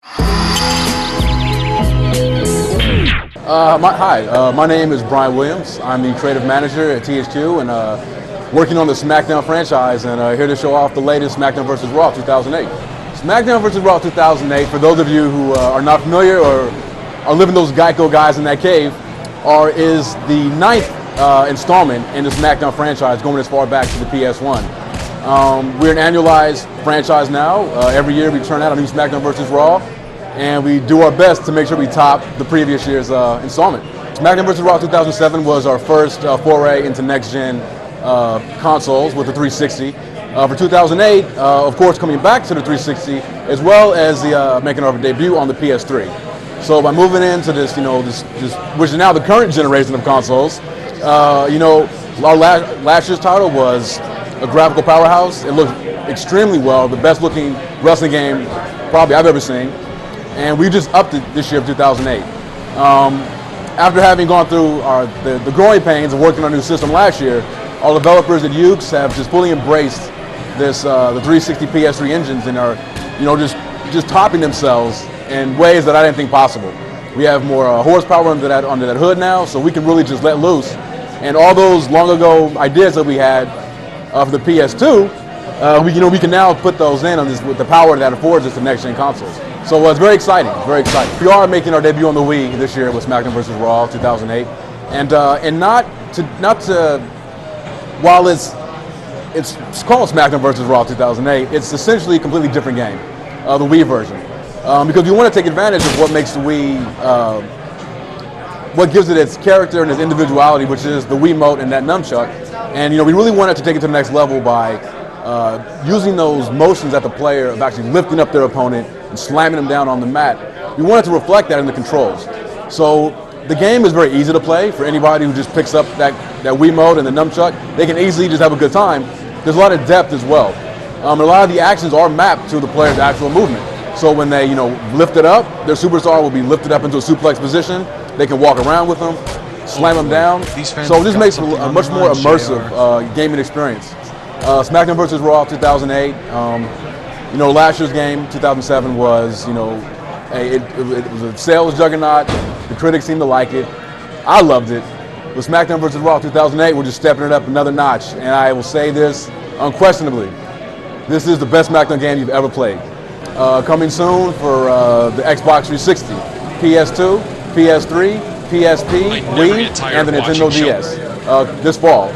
My name is Brian Williams. I'm the creative manager at THQ and working on the SmackDown franchise, and here to show off the latest SmackDown vs. Raw 2008. SmackDown vs. Raw 2008, for those of you who are not familiar or are living those Geico guys in that cave, is the 9th installment in the SmackDown franchise, going as far back to the PS1. We're an annualized franchise now. Every year we turn out a new SmackDown vs. Raw, and we do our best to make sure we top the previous year's installment. SmackDown vs. Raw 2007 was our first foray into next-gen consoles with the 360. For 2008, of course, coming back to the 360, as well as making our debut on the PS3. So by moving into this, which is now the current generation of consoles, our last year's title was a graphical powerhouse. It looked extremely well, the best looking wrestling game probably I've ever seen. And we just upped it this year of 2008. After having gone through the growing pains of working on a new system last year, our developers at Ukes have just fully embraced this the 360 PS3 engines and are just topping themselves in ways that I didn't think possible. We have more horsepower under that hood now, so we can really just let loose. And all those long ago ideas that we had for the PS2, we can now put those in on this with the power that affords us the next gen consoles. So it's very exciting, very exciting. We are making our debut on the Wii this year with SmackDown vs. Raw 2008, and not to while it's called SmackDown vs. Raw 2008, it's essentially a completely different game, the Wii version, because we want to take advantage of what makes the Wii, what gives it its character and its individuality, which is the Wiimote and that nunchuck. And we really wanted to take it to the next level by using those motions at the player of actually lifting up their opponent and slamming them down on the mat. We wanted to reflect that in the controls. So the game is very easy to play for anybody who just picks up that Wiimote and the nunchuck. They can easily just have a good time. There's a lot of depth as well. A lot of the actions are mapped to the player's actual movement. So when they lift it up, their superstar will be lifted up into a suplex position. They can walk around with them, slam them down. So this makes it a much more immersive gaming experience. SmackDown vs. Raw 2008, last year's game, 2007, was, it was a sales juggernaut. The critics seemed to like it. I loved it. With SmackDown vs. Raw 2008, we're just stepping it up another notch. And I will say this unquestionably, this is the best SmackDown game you've ever played. Coming soon for the Xbox 360, PS2, PS3, PSP, Wii, and the Nintendo DS this fall.